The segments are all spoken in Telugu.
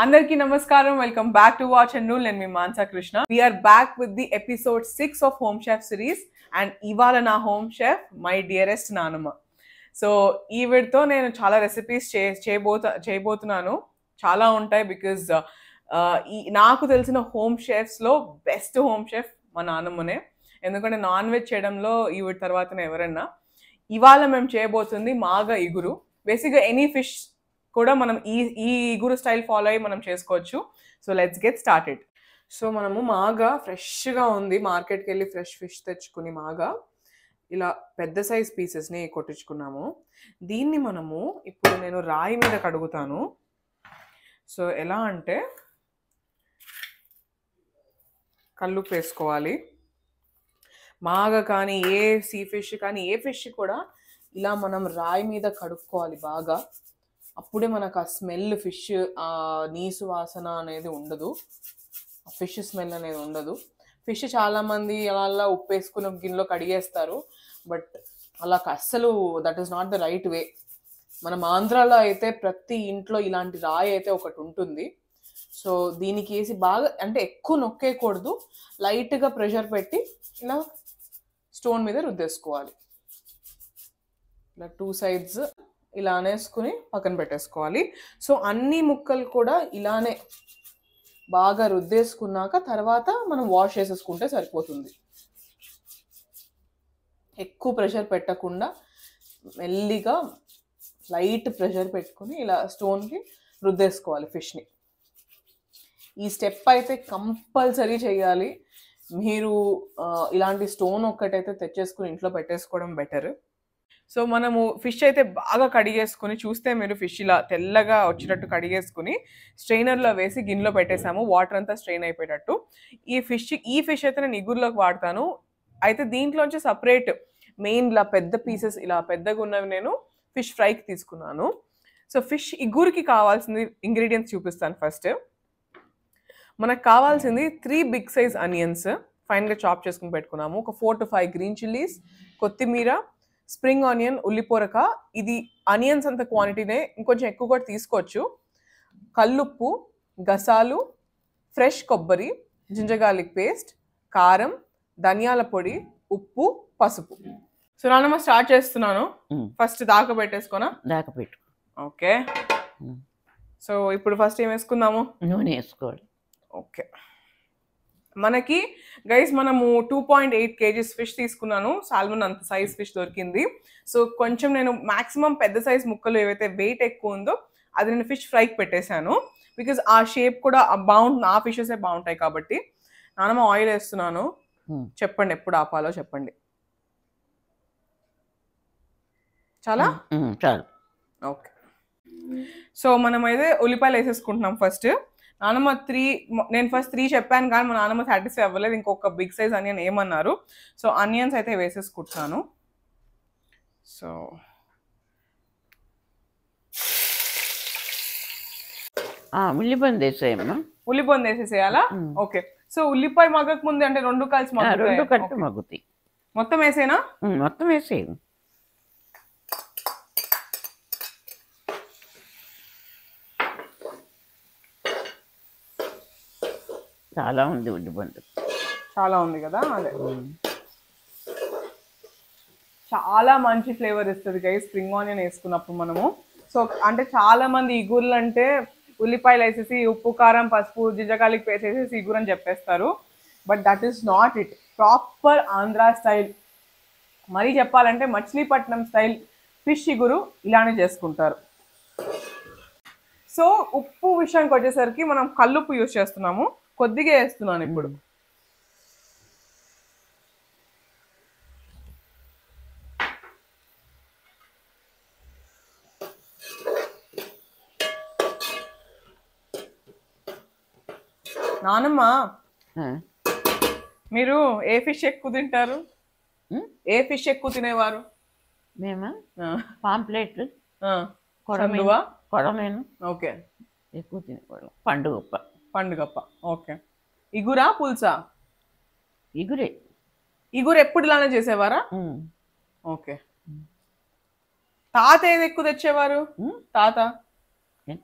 Andarki namaskaram. Welcome back to Watch and Rule and me Mansa Krishna. We are back with the episode 6 of Home Chef series and ivala na home chef my dearest Nanama. So ఈ వీడితో నేను చాలా రెసిపీస్ చేయబోతున్నాను. చాలా ఉంటాయి బికాజ్ నాకు తెలిసిన హోమ్ షెఫ్స్లో బెస్ట్ హోమ్ షెఫ్ మా నాన్నమ్మనే. ఎందుకంటే నాన్ వెజ్ చేయడంలో ఈ వీడి తర్వాతనే ఎవరన్నా. ఇవాళ మేము చేయబోతుంది మాగా ఇగురు. బేసిక్గా ఎనీ ఫిష్ కూడా మనం ఈ ఇగురు స్టైల్ ఫాలో అయ్యి మనం చేసుకోవచ్చు. So let's get started. So మనము మాగా ఫ్రెష్గా ఉంది, మార్కెట్కి వెళ్ళి ఫ్రెష్ ఫిష్ తెచ్చుకుని మాగా ఇలా పెద్ద సైజ్ పీసెస్ని కొట్టించుకున్నాము. దీన్ని మనము ఇప్పుడు నేను రాయి మీద కడుగుతాను. సో ఎలా అంటే కల్లుప్పు వేసుకోవాలి. మాగా కానీ ఏ సీ ఫిష్ కానీ ఏ ఫిష్ కూడా ఇలా మనం రాయి మీద కడుక్కోవాలి బాగా. అప్పుడే మనకు ఆ స్మెల్ ఫిష్ ఆ నీసు వాసన అనేది ఉండదు, ఫిష్ స్మెల్ అనేది ఉండదు. ఫిష్ చాలామంది అలా ఉప్పు వేసుకుని గిన్నెలో కడిగేస్తారు, బట్ అలా అస్సలు that is not the right వే. మనం ఆంధ్రాలో అయితే ప్రతి ఇంట్లో ఇలాంటి రాయి అయితే ఒకటి ఉంటుంది. సో దీనికి వేసి బాగా అంటే ఎక్కువ నొక్కేయకూడదు, లైట్గా ప్రెషర్ పెట్టి ఇలా స్టోన్ మీద రుద్దేసుకోవాలి. ఇలా 2 sides ఇలా అనేసుకుని పక్కన పెట్టేసుకోవాలి. సో అన్ని ముక్కలు కూడా ఇలానే బాగా రుద్దేసుకున్నాక తర్వాత మనం వాష్ చేసేసుకుంటే సరిపోతుంది. ఎక్కువ ప్రెషర్ పెట్టకుండా మెల్లిగా లైట్ ప్రెషర్ పెట్టుకుని ఇలా స్టోన్కి రుద్దేసుకోవాలి ఫిష్ని. ఈ స్టెప్ అయితే కంపల్సరీ చేయాలి. మీరు ఇలాంటి స్టోన్ ఒక్కటైతే తెచ్చేసుకుని ఇంట్లో పెట్టేసుకోవడం బెటర్. సో మనము ఫిష్ అయితే బాగా కడిగేసుకుని, చూస్తే మీరు ఫిష్ ఇలా తెల్లగా వచ్చేటట్టు కడిగేసుకుని స్ట్రైనర్లో వేసి గిన్నెలో పెట్టేసాము, వాటర్ అంతా స్ట్రెయిన్ అయిపోయేటట్టు. ఈ ఫిష్ అయితే నేను ఇగురులోకి వాడతాను. అయితే దీంట్లోంచి సపరేట్ మెయిన్ ఇలా పెద్ద పీసెస్ ఇలా పెద్దగా ఉన్నవి నేను ఫిష్ ఫ్రైకి తీసుకున్నాను. సో ఫిష్ ఇగురికి కావాల్సింది ఇంగ్రీడియంట్స్ చూపిస్తాను. ఫస్ట్ మనకు కావాల్సింది 3 big size ఆనియన్స్ ఫైన్గా చాప్ చేసుకుని పెట్టుకున్నాము. ఒక 4 to 5 green chilies, కొత్తిమీర, స్ప్రింగ్ ఆనియన్, ఉల్లిపొరక. ఇది ఆనియన్స్ అంత క్వాంటిటీనే, ఇంకొంచెం ఎక్కువ కూడా తీసుకోవచ్చు. కల్లుప్పు, గసాలు, ఫ్రెష్ కొబ్బరి, జింజర్ గార్లిక్ పేస్ట్, కారం, ధనియాల పొడి, ఉప్పు, పసుపు. సో నాన్నమ్మ స్టార్ట్ చేస్తున్నాను. ఫస్ట్ దాకా పెట్టేసుకోనా? దాకా పెట్టు. ఓకే. సో ఇప్పుడు ఫస్ట్ ఏం వేసుకుందాము? నూనె వేసుకోవాలి. ఓకే. మనకి గైస్ మనము 2.8 kgs ఫిష్ తీసుకున్నాను. సాల్మన్ అంత సైజ్ ఫిష్ దొరికింది. సో కొంచెం నేను మాక్సిమం పెద్ద సైజ్ ముక్కలు ఏవైతే వెయిట్ ఎక్కువ ఉందో అది నేను ఫిష్ ఫ్రైకి పెట్టేశాను. బికాజ్ ఆ షేప్ కూడా బాగుంటుంది, ఆ ఫిషెసే బాగుంటాయి కాబట్టి. నానమ్మ ఆయిల్ వేస్తున్నాను. చెప్పండి ఎప్పుడు ఆపాలో చెప్పండి. చాలా చాలు. ఓకే. సో మనం అయితే ఉల్లిపాయలు వేసేసుకుంటున్నాం ఫస్ట్. నానమ్మ 3, నేను ఫస్ట్ 3 చెప్పాను కానీ మా నానమ్మ సాటిస్ఫై అవ్వలేదు, ఇంకొక బిగ్ సైజ్ ఆనియన్ ఏమన్నారు. సో ఆనియన్స్ అయితే వేసేసుకుంటున్నాను. సో ఉల్లిపంది వేసేయమ్మా. ఉల్లిపొంది వేసేసేయాలా? ఓకే. సో ఉల్లిపాయ మగ్గక ముందు అంటే 2 కలిసి 2 కలిపి మగ్గుతాయి. మొత్తం వేసేనా? మొత్తం వేసేయి. చాలా ఉంది ఉల్లిపండు, చాలా ఉంది కదా. అదే చాలా మంచి ఫ్లేవర్ ఇస్తుంది గైస్ స్ప్రింగ్ ఆనియన్ వేసుకున్నప్పుడు మనము. సో అంటే చాలా మంది ఇగుర్లు అంటే ఉల్లిపాయలు వేసేసి ఉప్పు, కారం, పసుపు, జింజర్ గార్లిక్ పేస్ట్ వేసేసి ఇగురు అని చెప్పేస్తారు. But that is not it. Proper Andhra style, మరీ చెప్పాలంటే మచిలీపట్నం స్టైల్ ఫిష్ ఇగురు ఇలానే చేసుకుంటారు. సో ఉప్పు విషయానికి వచ్చేసరికి మనం కల్లుప్పు యూజ్ చేస్తున్నాము, కొద్దిగా వేస్తున్నాను ఇప్పుడు. నానమ్మ మీరు ఏ ఫిష్ ఎక్కువ తింటారు? ఏ ఫిష్ ఎక్కువ తినేవారు? మేమా పాంప్లెట్, కొడమేను ఓకే ఎక్కువ తినేవాళ్ళం. పండుగప్ప. పండుగప్ప. ఓకే. ఇగురా పులుసా? ఇగురే. ఇగురు ఎప్పుడు ఇలానే చేసేవారా? ఓకే. తాత ఏది ఎక్కువ తెచ్చేవారు? తాత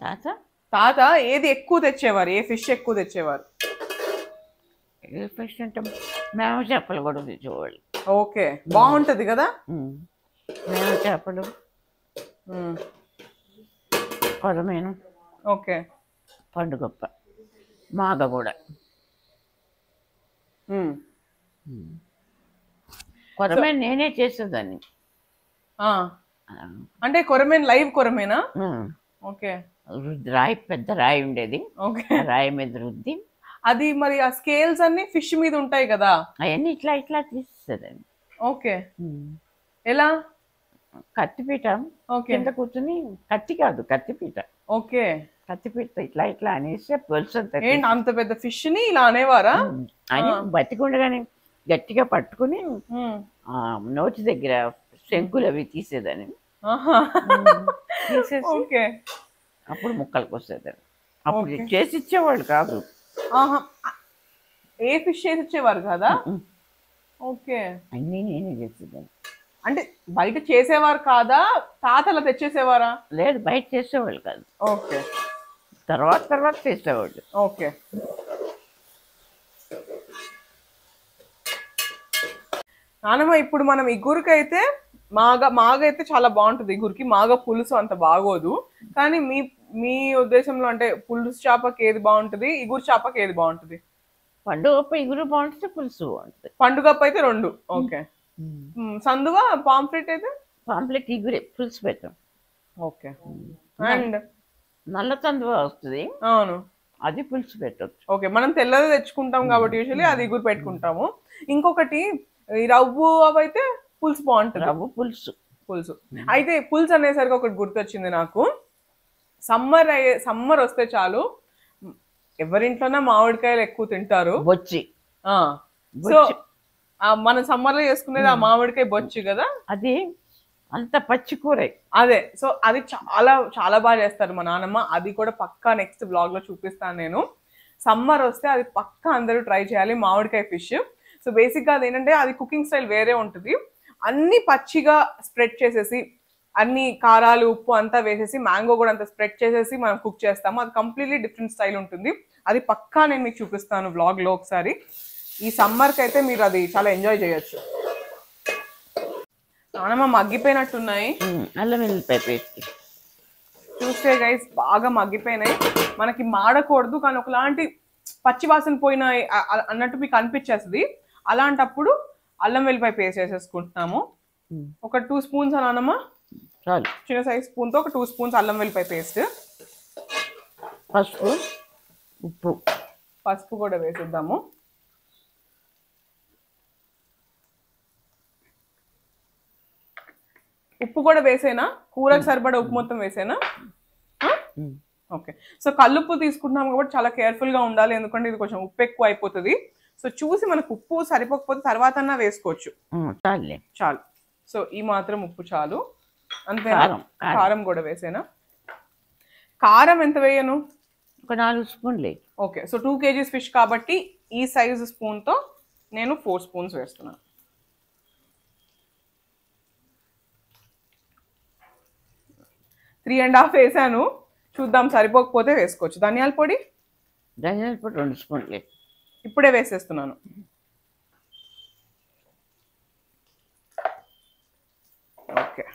తాత తాత ఏది ఎక్కువ తెచ్చేవారు, ఏ ఫిష్ ఎక్కువ తెచ్చేవారు? ఏ ఫిష్ అంటే మేము చేపలు కూడా తెచ్చేవాళ్ళు. ఓకే, బాగుంటది కదా. మేము చేపలు, కొరమేను, ఓకే, పండుగప్ప, మాగ కూడా. కొరమేను నేనే చేసేదాన్ని. అంటే కొరమేను లైవ్ కొరమేనా? ఓకే. రాయి, పెద్ద రాయి ఉండేది. ఓకే, రాయి మీద రుద్ది అది మరి ఆ స్కేల్స్ అన్ని ఫిష్ మీద ఉంటాయి కదా, అవన్నీ ఇట్లా ఇట్లా తీసేసేదాన్ని. ఓకే, ఎలా? కత్తిపీట కింద కూర్చుని, కత్తి కాదు కత్తిపీట. ఓకే, కత్తిపీట ఇట్లా ఇట్లా అనేసి పులుసు ఏంటి అంత పెద్ద ఫిష్ ని ఇలా అనేవారా? అని బతికుండగానే గట్టిగా పట్టుకుని నోటి దగ్గర శంకులు అవి తీసేదాన్ని. తీసేసి అప్పుడు ముక్కలకు వసేదాన్ని. అప్పుడు చేసి ఇచ్చేవాళ్ళు కాదు. ఏ ఫిష్ చేసి ఇచ్చేవారు కదా. ఓకే, అన్నీ నేనే చేసేదాన్ని. అంటే బయట చేసేవారు కాదా, తాతలా తెచ్చేసేవారా? లేదు, బయట చేసేవాళ్ళు కాదు. ఓకే, తర్వాత చేసేవాళ్ళు. ఓకే. నానమ్మ ఇప్పుడు మనం ఇగురికైతే మాగ అయితే చాలా బాగుంటుంది. ఇగురికి మాగ పులుసు అంత బాగోదు, కానీ మీ ఉద్దేశంలో అంటే పులుసు చేపకి ఏది బాగుంటుంది, ఇగురు చేపకి ఏది బాగుంటుంది? పండుగప్ప ఇగురు బాగుంటుంది, పులుసు బాగుంటుంది. పండుగప్ప అయితే రెండు. ఓకే. సందువ పాంప్లెట్ అయితే? పాంప్లెట్ ఇగురే, పులుసు పెట్టాం. ఓకే. అండ్ నల్ల సందువ వస్తుంది. అవును, అది పులుసు పెట్టచ్చు. ఓకే, మనం తెల్లది తెచ్చుకుంటాం కాబట్టి యూజువల్లీ అది ఇగురు పెట్టుకుంటాము. ఇంకొకటి ఈ రవ్వు అవైతే పులుసు బాగుంటుంది. రవ్వు పులుసు. అయితే పులుసు అనేసరికి ఒకటి గుర్తొచ్చింది నాకు. సమ్మర్ వస్తే చాలు, ఎవరింట్లోనే మామిడికాయలు ఎక్కువ తింటారు. బొచ్చి. సో మనం సమ్మర్ లో చేసుకునేది ఆ మామిడికాయ బొచ్చి కదా, అది అంత పచ్చి కూర. అదే, సో అది చాలా చాలా బాగా చేస్తారు మా నాన్నమ్మ. అది కూడా పక్కా నెక్స్ట్ బ్లాగ్ లో చూపిస్తాను నేను. సమ్మర్ వస్తే అది పక్కా అందరూ ట్రై చేయాలి, మామిడికాయ ఫిష్. సో బేసిక్గా అది ఏంటంటే అది కుకింగ్ స్టైల్ వేరే ఉంటుంది. అన్ని పచ్చిగా స్ప్రెడ్ చేసేసి, అన్ని కారాలు ఉప్పు అంతా వేసేసి, మ్యాంగో కూడా అంతా స్ప్రెడ్ చేసేసి మనం కుక్ చేస్తాము. అది కంప్లీట్లీ డిఫరెంట్ స్టైల్ ఉంటుంది. అది పక్కా నేను మీకు చూపిస్తాను వ్లాగ్లో ఒకసారి. ఈ సమ్మర్కి అయితే మీరు అది చాలా ఎంజాయ్ చేయొచ్చు. నానమ్మ మగ్గిపోయినట్టున్నాయి. అల్లం వెల్లిపాయ పేస్ట్ చూస్తే గైస్ బాగా మగ్గిపోయినాయి. మనకి మాడకూడదు, కానీ ఒకలాంటి పచ్చి వాసన పోయినాయి అన్నట్టు మీకు అనిపించేస్తుంది. అలాంటప్పుడు అల్లం వెల్లిపాయ పేస్ట్ వేసేసుకుంటున్నాము. ఒక 2 స్పూన్స్ అనానమ్మా, చాలు. చిన్న సైజ్ స్పూన్తో ఒక 2 స్పూన్స్ అల్లం వెల్లిపాయ పేస్ట్. పసుపు కూడా వేసేద్దాము. ఉప్పు కూడా వేసేనా? కూరకు సరిపడా ఉప్పు మొత్తం వేసేనా? ఓకే. సో కల్లుప్పు తీసుకుంటున్నాం కాబట్టి చాలా కేర్ఫుల్గా ఉండాలి, ఎందుకంటే ఇది కొంచెం ఉప్పు ఎక్కువ అయిపోతుంది. సో చూసి మనకు ఉప్పు సరిపోకపోతే తర్వాత వేసుకోవచ్చు. చాలు. సో ఈ మాత్రం ఉప్పు చాలు. అంతే. కారం కూడా వేసేనా? కారం ఎంత వేయను? ఒక 4 స్పూన్లు. ఓకే. సో 2 kgs ఫిష్ కాబట్టి ఈ సైజు స్పూన్తో నేను 4 స్పూన్స్ వేస్తున్నాను. త్రీ అండ్ హాఫ్ వేసాను, చూద్దాం సరిపోకపోతే వేసుకోవచ్చు. ధనియాల పొడి 2 స్పూన్లు ఇప్పుడే వేసేస్తున్నాను. ఓకే.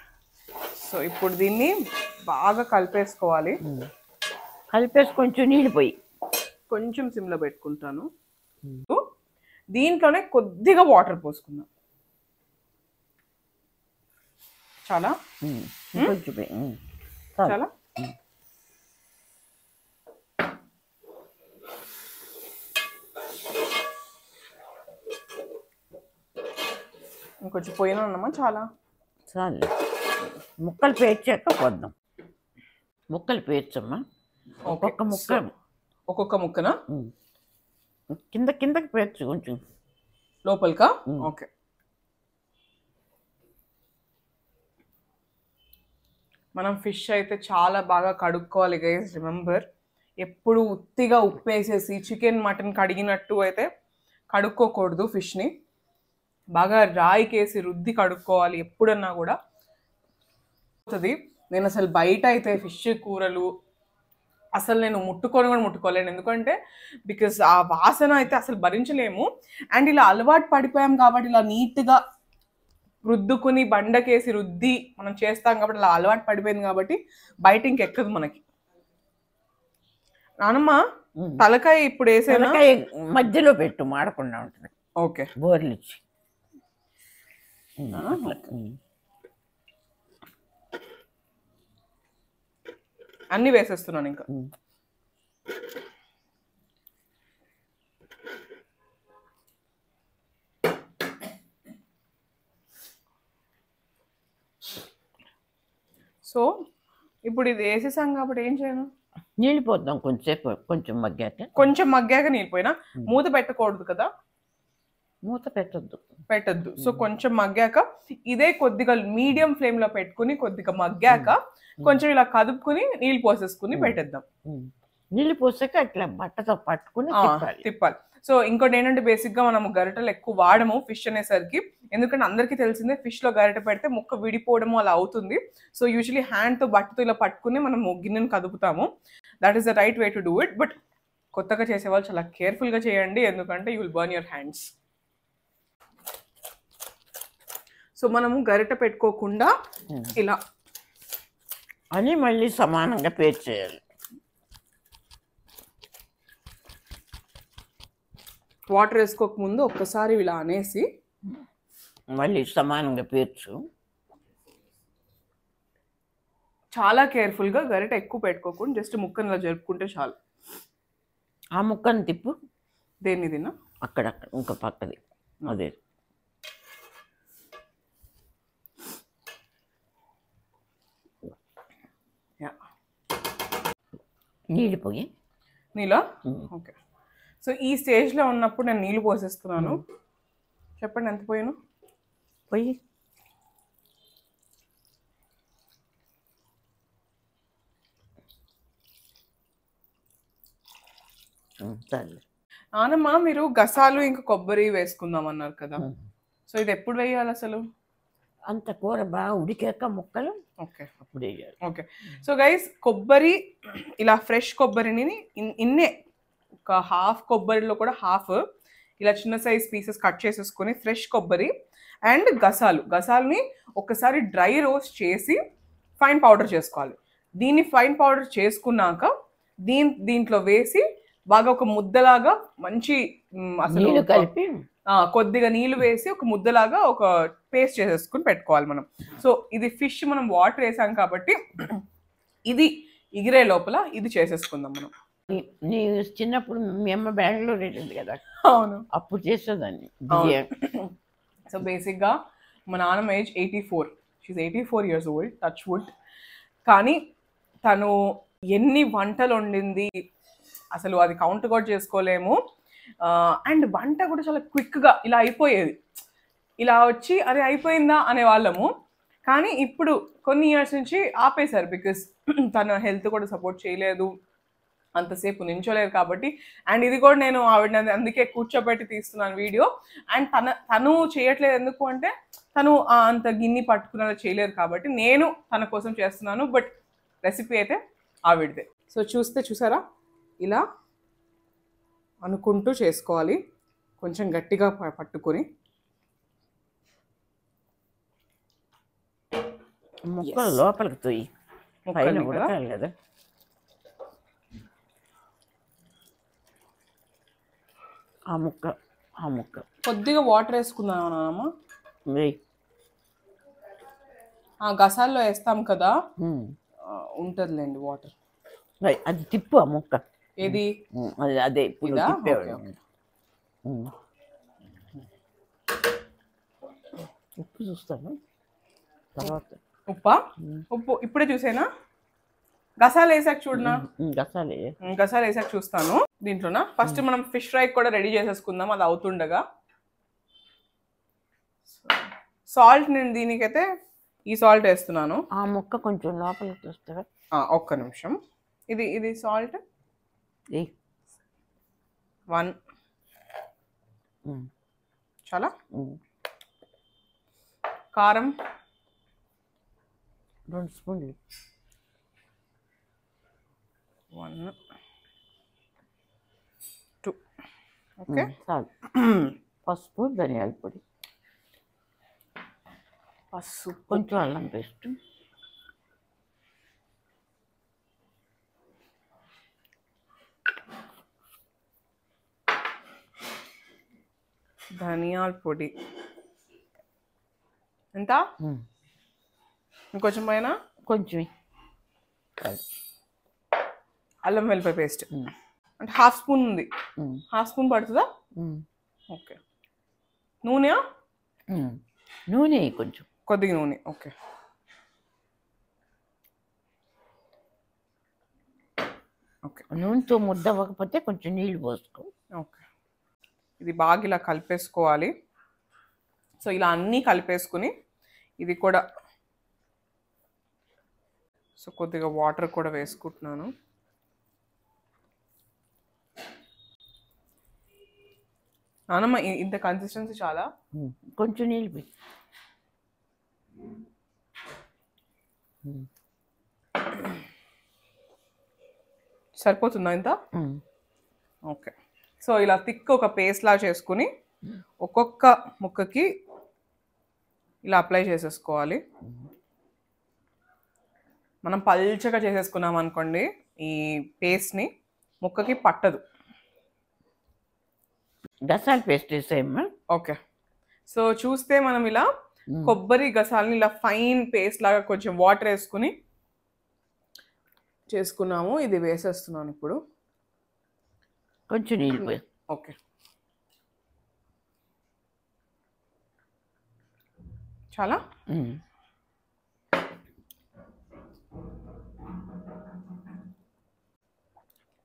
సో ఇప్పుడు దీన్ని బాగా కలిపేసుకోవాలి. కొంచెం నీళ్ళు పోయి కొంచెం సిమ్లో పెట్టుకుంటాను. దీంట్లోనే కొద్దిగా వాటర్ పోసుకుందాం. చాలా చాలా ఇంకొంచెం పోయినా ఉన్నామా? చాలా చాలు. ముక్కలు పేర్చాక పోద్దాం. ముక్కలు పేర్చమ్మా. ఒక్కొక్క ముక్కనా? కిందకి పేర్చు, కొంచెం లోపలికా? ఓకే. మనం ఫిష్ అయితే చాలా బాగా కడుక్కోవాలి గైస్. రిమెంబర్, ఎప్పుడు ఉత్తిగా ఉప్పు వేసేసి చికెన్ మటన్ కడిగినట్టు అయితే కడుక్కోకూడదు. ఫిష్ని బాగా రాయికేసి రుద్ది కడుక్కోవాలి ఎప్పుడన్నా కూడా. నేను అసలు బయట అయితే ఫిష్ కూరలు అసలు నేను ముట్టుకొని కూడా ముట్టుకోలేను, ఎందుకంటే బికాస్ ఆ వాసన అయితే అసలు భరించలేము. అండ్ ఇలా అలవాటు పడిపోయాం కాబట్టి ఇలా నీట్గా రుద్దుకుని బండకేసి రుద్ది మనం చేస్తాం కాబట్టి అలా అలవాటు పడిపోయింది కాబట్టి బయట ఇంకెక్కదు మనకి. నానమ్మ తలకాయ ఇప్పుడు వేసేనా? తలకాయ మధ్యలో పెట్టు, మాడకుండా ఉంటుంది. ఓకే, బోర్లు ఇచ్చి అన్ని వేసేస్తున్నాను ఇంకా. సో ఇప్పుడు ఇది వేసేసాం కాబట్టి ఏం చేయను, నీళ్ళు పోద్దాం కొంచెంసేపు, కొంచెం మగ్గాక. కొంచెం మగ్గాక నీళ్ళు పోయినా మూత పెట్టకూడదు కదా? మూత పెట్టద్దు. సో కొంచెం మగ్గాక ఇదే కొద్దిగా మీడియం ఫ్లేమ్ లో పెట్టుకుని కొద్దిగా మగ్గాక కొంచెం ఇలా కదుపుకుని నీళ్ళు పోసేసుకుని పెట్టేద్దాం. నీళ్ళు పోసాక అట్లా బట్టతో పట్టుకుని తిప్పాలి. సో ఇంకోటి ఏంటంటే బేసిక్ గా మనము గరిటెలు ఎక్కువ వాడము ఫిష్ అనేసరికి, ఎందుకంటే అందరికీ తెలిసిందే ఫిష్ లో గరిటె పెడితే ముక్క విడిపోవడము అలా అవుతుంది. సో యూజువలీ హ్యాండ్ తో బట్టతో ఇలా పట్టుకుని మనము గిన్నెను కదుపుతాము. That is the right way to do it. But కొత్తగా చేసే వాళ్ళు చాలా కేర్ఫుల్ గా చేయండి, ఎందుకంటే you will burn your hands. So మనము గరిటె పెట్టుకోకుండా ఇలా అని మళ్ళీ సమానంగా పేర్చేయాలి. వాటర్ వేసుకోక ముందు ఒక్కసారి ఇలా అనేసి మళ్ళీ సమానంగా పేర్చు. చాలా కేర్ఫుల్గా గరిట ఎక్కువ పెట్టుకోకుండా జస్ట్ ముక్కను ఇలా జరుపుకుంటే చాలు. ఆ ముక్కను తిప్పు. దేన్ని తిన్నా అక్కడక్కడ ఇంకా పక్కది అదే. నీళ్ళు పోయి నీళ్ళ. ఓకే, సో ఈ స్టేజ్లో ఉన్నప్పుడు నేను నీళ్ళు పోసేస్తున్నాను. చెప్పండి ఎంత పోయాను? పోయి నానమ్మ మీరు గసాలు ఇంకా కొబ్బరి వేసుకుందాం అన్నారు కదా, సో ఇది ఎప్పుడు వేయాలి అసలు? అంత కూర బాగా ఉడికాక ముక్కలు ఓకే అప్పుడు వేయాలి. ఓకే, సో గైస్ కొబ్బరి ఇలా ఫ్రెష్ కొబ్బరిని ఇన్నే ఒక హాఫ్ కొబ్బరిలో కూడా హాఫ్ ఇలా చిన్న సైజ్ పీసెస్ కట్ చేసేసుకొని ఫ్రెష్ కొబ్బరి అండ్ గసాలుని ఒకసారి డ్రై రోస్ట్ చేసి ఫైన్ పౌడర్ చేసుకోవాలి. దీన్ని ఫైన్ పౌడర్ చేసుకున్నాక దీంట్లో వేసి బాగా ఒక ముద్దలాగా మంచి అసలు కలిపి కొద్దిగా నీళ్ళు వేసి ఒక ముద్దలాగా ఒక పేస్ట్ చేసేసుకుని పెట్టుకోవాలి మనం. సో ఇది ఫిష్ మనం వాటర్ వేసాం కాబట్టి ఇది ఇగిరే లోపల ఇది చేసేసుకుందాం మనం. నీ చిన్నప్పుడు మీ అమ్మ బెంగళూరు వెళ్ళింది కదా? అవును, అప్పుడు చేసేదాన్ని. సో బేసిక్గా మా నాన్నమ్మ age 84, she 84 years old, touch wood. కానీ తను ఎన్ని వంటలు వండింది అసలు అది కౌంట్ కూడా చేసుకోలేము. అండ్ వంట కూడా చాలా క్విక్గా ఇలా అయిపోయేది, ఇలా వచ్చి అరే అయిపోయిందా అనే వాళ్ళము. కానీ ఇప్పుడు కొన్ని ఇయర్స్ నుంచి ఆపేశారు, బికాస్ తన హెల్త్ కూడా సపోర్ట్ చేయలేదు, అంతసేపు నించోలేదు కాబట్టి. అండ్ ఇది కూడా నేను ఆవిడ అందుకే కూర్చోబెట్టి తీస్తున్నాను వీడియో. అండ్ తను చేయట్లేదు ఎందుకు అంటే తను అంత గిన్నె పట్టుకునేలా చేయలేదు కాబట్టి నేను తన కోసం చేస్తున్నాను. బట్ రెసిపీ అయితే ఆవిడదే. సో చూసారా ఇలా అనుకుంటూ చేసుకోవాలి, కొంచెం గట్టిగా పట్టుకొని. ముక్కలు లోపలికి తోయి, పైన ఉడకాలి కదా. ఆ ముక్క కొద్దిగా వాటర్ వేసుకుందామా? ఆ గసాల్లో వేస్తాం కదా, ఉంటుందిలేండి వాటర్. అది తిప్పు ఆ ముక్క. ఏది? అదే ఇప్పుడు ఉప్పు చూస్తాను తర్వాత. ఉప్పు ఇప్పుడే చూసేనా? గసాలు వేసాక చూడనా? గసాలు వేసాక చూస్తాను. దీంట్లోనా ఫస్ట్ మనం ఫిష్ ఫ్రై కూడా రెడీ చేసేసుకుందాం. అది అవుతుండగా సాల్ట్, నేను దీనికైతే ఈ సాల్ట్ వేస్తున్నాను. ఆ ముక్క కొంచెం లోపలికి చూస్తారా? ఒక్క నిమిషం. ఇది సాల్ట్ 1 చాలా. కారం 2 స్పూన్లు. 1 2 ఓకే. చాలు. పసుపు, ధనియాల పొడి, పసుపు, కొంచెం అల్లం పేస్ట్, ధనియాల పొడి ఎంత, ఇంకొంచెం పైన కొంచెం అల్లం వెల్లిపాయ పేస్ట్ అంటే హాఫ్ స్పూన్ ఉంది, హాఫ్ స్పూన్ పడుతుందా? ఓకే. నూనె నూనె కొంచెం కొద్దిగా నూనె. ఓకే. ఓకే. నూనెతో ముద్ద అవ్వకపోతే కొంచెం నీళ్ళు పోసుకో. ఓకే. ఇది బాగా ఇలా కలిపేసుకోవాలి. సో ఇలా అన్నీ కలిపేసుకుని ఇది కూడా సో కొద్దిగా వాటర్ కూడా వేసుకుంటున్నాను. నానమ్మ ఇంత కన్సిస్టెన్సీ చాలా, కొంచెం నీళ్ళు పోయి. సరిపోతుందా ఇంత? ఓకే. సో ఇలా థిక్ ఒక పేస్ట్ లా చేసుకుని ఒక్కొక్క ముక్కకి ఇలా అప్లై చేసేసుకోవాలి. మనం పల్చగా చేసేసుకున్నాం అనుకోండి ఈ పేస్ట్ని, ముక్కకి పట్టదు. గసాల పేస్ట్ వేసేయమ్మా. ఓకే. సో చూస్తే మనం ఇలా కొబ్బరి గసాలని ఇలా ఫైన్ పేస్ట్ లాగా కొంచెం వాటర్ వేసుకుని చేసుకున్నాము. ఇది వేసేస్తున్నాను ఇప్పుడు. కొంచెం నీళ్ళు పోయి. ఓకే. చాలా.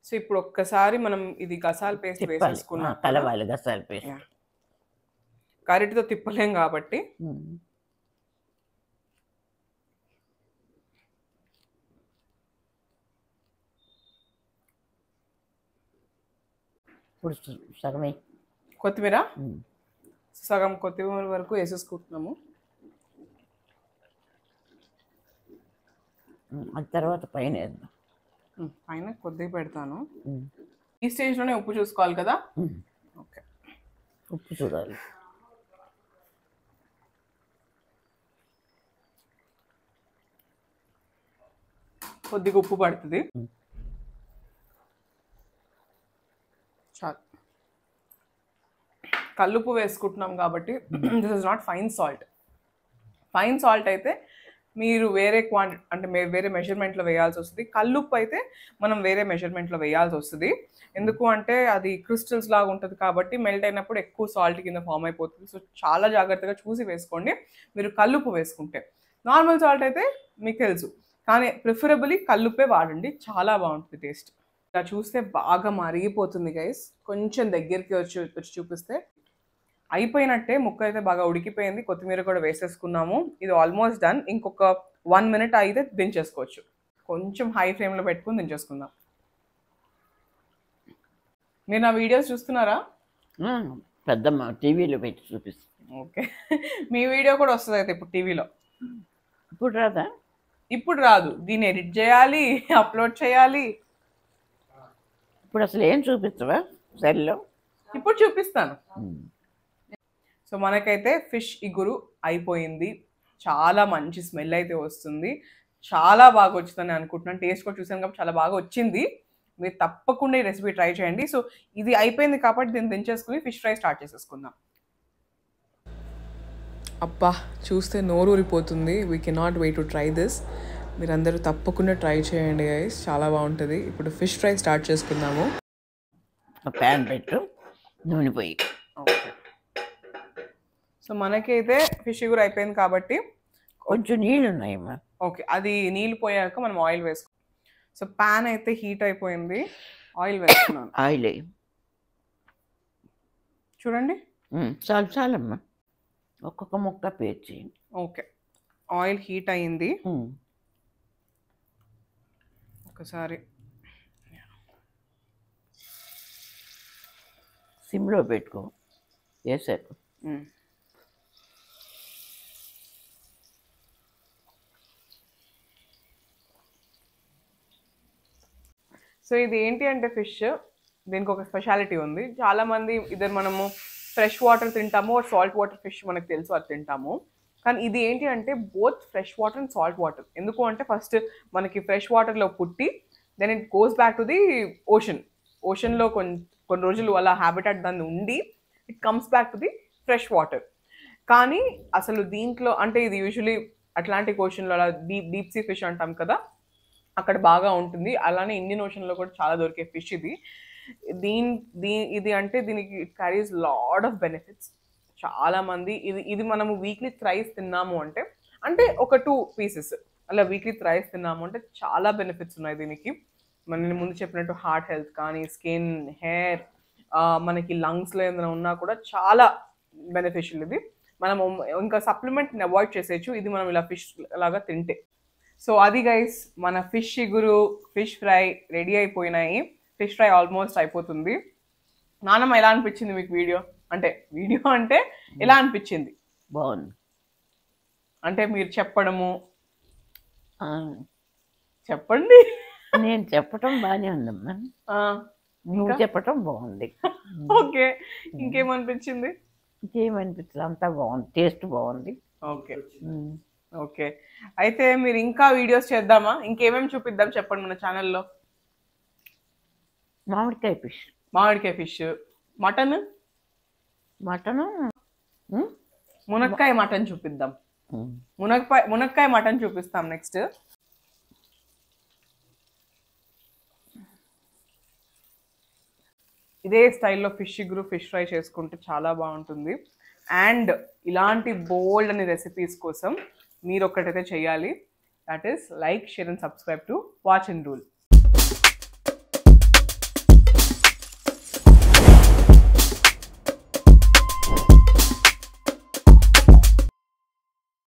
సో ఇప్పుడు ఒక్కసారి మనం ఇది గసాల పేస్ట్ వేసేసుకున్నాం, కలవాలి. గసాల పేస్ట్ గరిటెతో తిప్పలేం కాబట్టి ఇప్పుడు సగమే కొత్తిమీర, సగం కొత్తిమీర వరకు వేసేసుకుంటున్నాము. ఆ తర్వాత పైన వేద్దాం. పైన కొద్దిగా పెడతాను. ఈ స్టేజ్లోనే ఉప్పు చూసుకోవాలి కదా? ఓకే. ఉప్పు చూడాలి. కొద్దిగా ఉప్పు పడుతుంది. చాలు. కల్లుప్పు వేసుకుంటున్నాం కాబట్టి this is not fine salt. Fine salt అయితే మీరు వేరే క్వాంటిటీ అంటే వేరే మెజర్మెంట్లో వేయాల్సి వస్తుంది. కల్లుప్పు అయితే మనం వేరే మెజర్మెంట్లో వేయాల్సి వస్తుంది. ఎందుకు అంటే అది క్రిస్టల్స్ లాగా ఉంటుంది కాబట్టి మెల్ట్ అయినప్పుడు ఎక్కువ సాల్ట్ కింద ఫామ్ అయిపోతుంది. సో చాలా జాగ్రత్తగా చూసి వేసుకోండి మీరు కల్లుప్పు వేసుకుంటే. నార్మల్ సాల్ట్ అయితే మీకు తెలుసు, కానీ ప్రిఫరబుల్లీ కల్లుప్పే వాడండి, చాలా బాగుంటుంది టేస్ట్. ఇలా చూస్తే బాగా మరిగిపోతుంది గైస్. కొంచెం దగ్గరికి వచ్చి చూపిస్తే అయిపోయినట్టే. ముక్క అయితే బాగా ఉడికిపోయింది. కొత్తిమీర కూడా వేసేసుకున్నాము. ఇది ఆల్మోస్ట్ డన్. ఇంకొక 1 minute అయితే దించేసుకోవచ్చు. కొంచెం హై ఫ్లేమ్లో పెట్టుకుని దించేసుకుందాం. మీరు నా వీడియోస్ చూస్తున్నారా? పెద్దమ్మ టీవీలో పెట్టి చూపిస్తాను. ఓకే. మీ వీడియో కూడా వస్తుంది అయితే ఇప్పుడు టీవీలో. ఇప్పుడు రాదా? ఇప్పుడు రాదు, దీన్ని ఎడిట్ చేయాలి, అప్లోడ్ చేయాలి. ఇప్పుడు అసలు ఏం చూపిస్తావా సెల్లో? ఇప్పుడు చూపిస్తాను. సో మనకైతే ఫిష్ ఇగురు అయిపోయింది. చాలా మంచి స్మెల్ అయితే వస్తుంది. చాలా బాగా వచ్చిందని అనుకుంటున్నాను. టేస్ట్ కూడా చూసాను కాబట్టి చాలా బాగా వచ్చింది. మీరు తప్పకుండా ఈ రెసిపీ ట్రై చేయండి. సో ఇది అయిపోయింది కాబట్టి దీన్ని దించేసుకుని ఫిష్ ఫ్రై స్టార్ట్ చేసేసుకుందాం. అబ్బా చూస్తే నోరు ఊరిపోతుంది. We cannot wait to try this. మీరందరూ తప్పకుండా ట్రై చేయండి గైస్, చాలా బాగుంటుంది. ఇప్పుడు ఫిష్ ఫ్రై స్టార్ట్ చేసుకుందాము. ప్యాన్ పెట్టు, నూనె పోయి. ఓకే. సో మనకైతే ఫిష్ ఇగురు అయిపోయింది కాబట్టి కొంచెం నీళ్ళు ఉన్నాయమ్మా. ఓకే. అది నీళ్ళు పోయాక మనం ఆయిల్ వేసుకో. సో ప్యాన్ అయితే హీట్ అయిపోయింది. ఆయిల్ వేసుకున్నాను. ఆయిల్ చూడండి. చాలు చాలమ్మా, ఒక్కొక్క ముక్క పేర్చి. ఓకే. ఆయిల్ హీట్ అయ్యింది. ఒకసారి సిమ్లో పెట్టుకో. వేసాక సో ఇది ఏంటి అంటే ఫిష్, దీనికి ఒక స్పెషాలిటీ ఉంది. చాలామంది ఇద్దరు మనము ఫ్రెష్ వాటర్ తింటాము, సాల్ట్ వాటర్ ఫిష్ మనకు తెలుసు అది తింటాము. కానీ ఇది ఏంటి అంటే both fresh water and salt water. ఎందుకు అంటే ఫస్ట్ మనకి ఫ్రెష్ వాటర్లో పుట్టి then it goes back to the ఓషన్లో కొన్ని రోజులు అలా హ్యాబిటాట్ దాన్ని ఉండి it comes back to the fresh water. కానీ అసలు దీంట్లో అంటే ఇది యూజువలీ అట్లాంటిక్ ఓషన్లో అలా డీప్ సీ ఫిష్ అంటాం కదా, అక్కడ బాగా ఉంటుంది. అలానే ఇండియన్ ఓషన్లో కూడా చాలా దొరికే ఫిష్ ఇది. ఇది అంటే దీనికి it carries lot of benefits. చాలామంది ఇది మనము వీక్లీ థ్రైస్ తిన్నాము అంటే ఒక 2 పీసెస్ అలా వీక్లీ థ్రైస్ తిన్నాము అంటే చాలా బెనిఫిట్స్ ఉన్నాయి దీనికి. నేను ముందు చెప్పినట్టు హార్ట్ హెల్త్ కానీ, స్కిన్, హెయిర్, మనకి లంగ్స్లో ఏదైనా ఉన్నా కూడా చాలా బెనిఫిషియల్ ఇది. మనం ఇంకా సప్లిమెంట్ని అవాయిడ్ చేసేయచ్చు ఇది మనం ఇలా ఫిష్ లాగా తింటే. సో అది గైస్, మన ఫిష్ ఇగురు, ఫిష్ ఫ్రై రెడీ అయిపోయినాయి. ఫిష్ ఫ్రై ఆల్మోస్ట్ అయిపోతుంది. నానమ్మ ఎలా అనిపించింది మీకు వీడియో అంటే ఎలా అనిపించింది? బాగుంది. అంటే మీరు చెప్పడము చెప్పండి. నేను చెప్పటం బాగానే ఉందమ్మా, నువ్వు చెప్పటం బాగుంది. ఓకే, ఇంకేమనిపించింది? ఇంకేమనిపించదు, అంతా బాగుంది, టేస్ట్ బాగుంది. ఓకే ఓకే, అయితే మీరు ఇంకా వీడియోస్ చేద్దామా? ఇంకేమేమి చూపిద్దాం చెప్పండి మన ఛానల్లో. మామిడికాయ ఫిష్, మటన్, మునక్కాయ మటన్ చూపిద్దాం. మునక్కాయ మటన్ చూపిస్తాం నెక్స్ట్. ఇదే స్టైల్లో ఫిష్ ఇగురు, ఫిష్ ఫ్రై చేసుకుంటే చాలా బాగుంటుంది. అండ్ ఇలాంటి బోల్డ్ అనే రెసిపీస్ కోసం మీరు ఒక్కటైతే చేయాలి, that is like, share and subscribe to watch and rule.